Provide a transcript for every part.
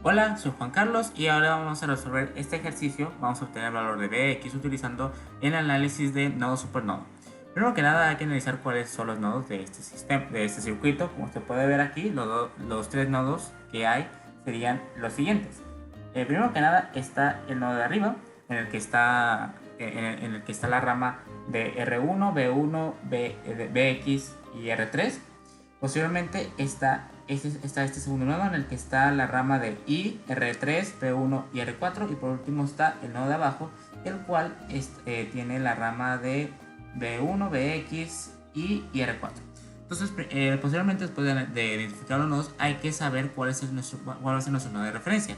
Hola, soy Juan Carlos y ahora vamos a resolver este ejercicio. Vamos a obtener el valor de Bx utilizando el análisis de nodo-supernodo. Primero que nada hay que analizar cuáles son los nodos de este sistema, de este circuito. Como usted puede ver aquí, los tres nodos que hay serían los siguientes. Primero que nada está el nodo de arriba, en el que está la rama de R1, B1, Bx y R3. Posteriormente está este segundo nodo en el que está la rama de I, R3, P1 y R4. Y por último está el nodo de abajo, el cual tiene la rama de B1, Bx, I y R4. Entonces, posteriormente, después de identificar los nodos, hay que saber cuál va a ser nuestro nodo de referencia.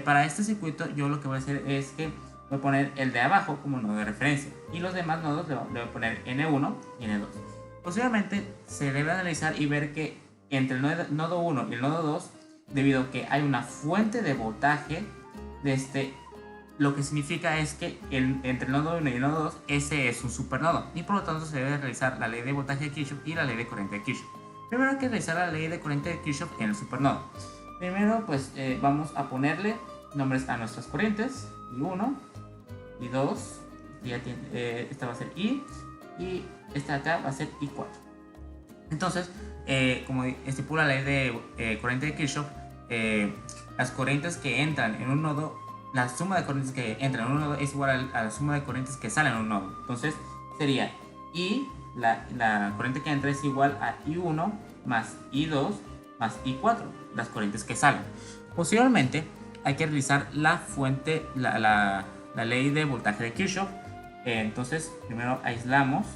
Para este circuito, yo lo que voy a hacer es que voy a poner el de abajo como nodo de referencia y los demás nodos le voy a poner N1 y N2. Posteriormente se debe analizar y ver que entre el nodo 1 y el nodo 2, debido a que hay una fuente de voltaje, lo que significa es que entre el nodo 1 y el nodo 2, ese es un supernodo y por lo tanto se debe realizar la ley de voltaje de Kirchhoff y la ley de corriente de Kirchhoff. Primero hay que realizar la ley de corriente de Kirchhoff en el supernodo. Primero pues vamos a ponerle nombres a nuestras corrientes, I1, I2, esta va a ser I, y esta de acá va a ser I4. Entonces, como estipula la ley de corriente de Kirchhoff, las corrientes que entran en un nodo, la suma de corrientes que entran en un nodo es igual a la suma de corrientes que salen en un nodo. Entonces sería I, la corriente que entra es igual a I1 más I2 más I4, las corrientes que salen. Posteriormente hay que realizar la fuente, la ley de voltaje de Kirchhoff. Entonces primero aislamos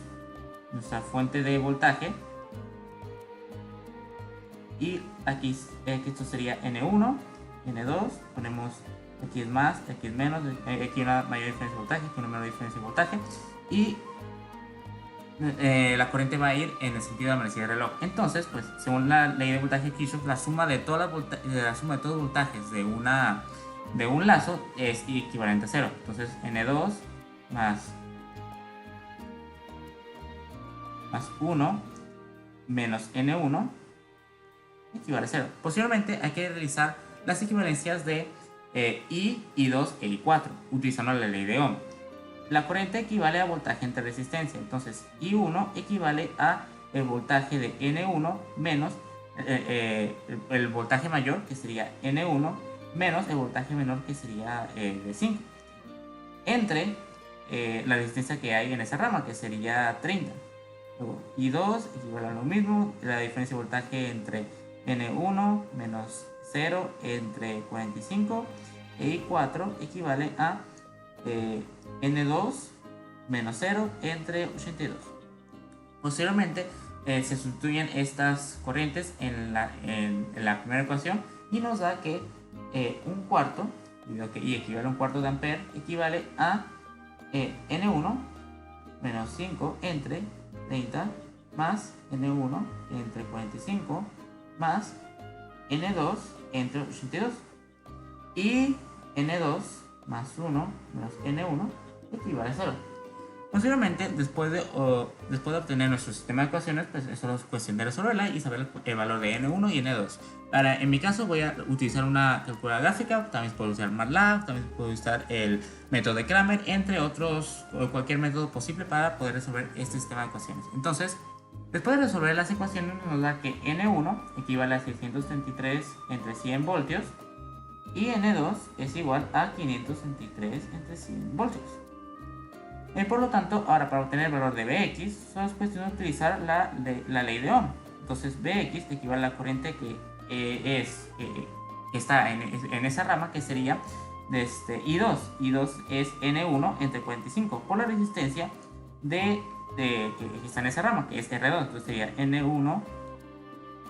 nuestra fuente de voltaje y aquí esto sería N1, N2, ponemos aquí es más, aquí es menos, aquí una mayor diferencia de voltaje, aquí una menor diferencia de voltaje y la corriente va a ir en el sentido de la manecilla del reloj. Entonces, pues según la ley de voltaje de Kirchhoff, la suma de todos los voltajes de un lazo es equivalente a 0. Entonces N2 más 1 menos N1 equivale a 0. Posteriormente hay que realizar las equivalencias de I, I2 e I4 utilizando la ley de Ohm. La corriente equivale a voltaje entre resistencia, entonces I1 equivale a el voltaje de N1 menos el voltaje mayor, que sería N1, menos el voltaje menor, que sería de 5, entre la resistencia que hay en esa rama, que sería 30. Luego I2 equivale a lo mismo, la diferencia de voltaje entre N1 menos 0 entre 45, e I4 equivale a N2 menos 0 entre 82. Posteriormente se sustituyen estas corrientes en la primera ecuación y nos da que un cuarto, y equivale a un cuarto de ampere, equivale a N1 menos 5 entre 30 más N1 entre 45 más N2 entre 82 y N2 más 1 menos N1 equivale a 0. Posteriormente, después de obtener nuestro sistema de ecuaciones, pues es solo cuestión de resolverla y saber el valor de N1 y N2. En mi caso voy a utilizar una calculadora gráfica, también puedo usar MATLAB, también puedo usar el método de Cramer, entre otros, o cualquier método posible para poder resolver este sistema de ecuaciones. Entonces, después de resolver las ecuaciones nos da que N1 equivale a 633 entre 100 voltios y N2 es igual a 563 entre 100 voltios. Por lo tanto, ahora para obtener el valor de Bx solo es cuestión de utilizar la ley de Ohm. Entonces Bx equivale a la corriente que está en esa rama, que sería de I2. I2 es N1 entre 45 por la resistencia que está en esa rama, que es R2. Entonces sería N1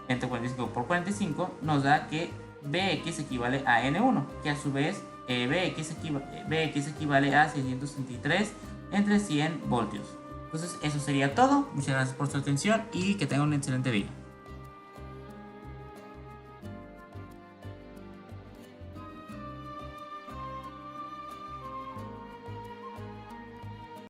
entre 45 por 45 nos da que Bx equivale a N1, que a su vez Bx equivale a 633 entre 100 voltios. Entonces eso sería todo. Muchas gracias por su atención y que tengan un excelente día.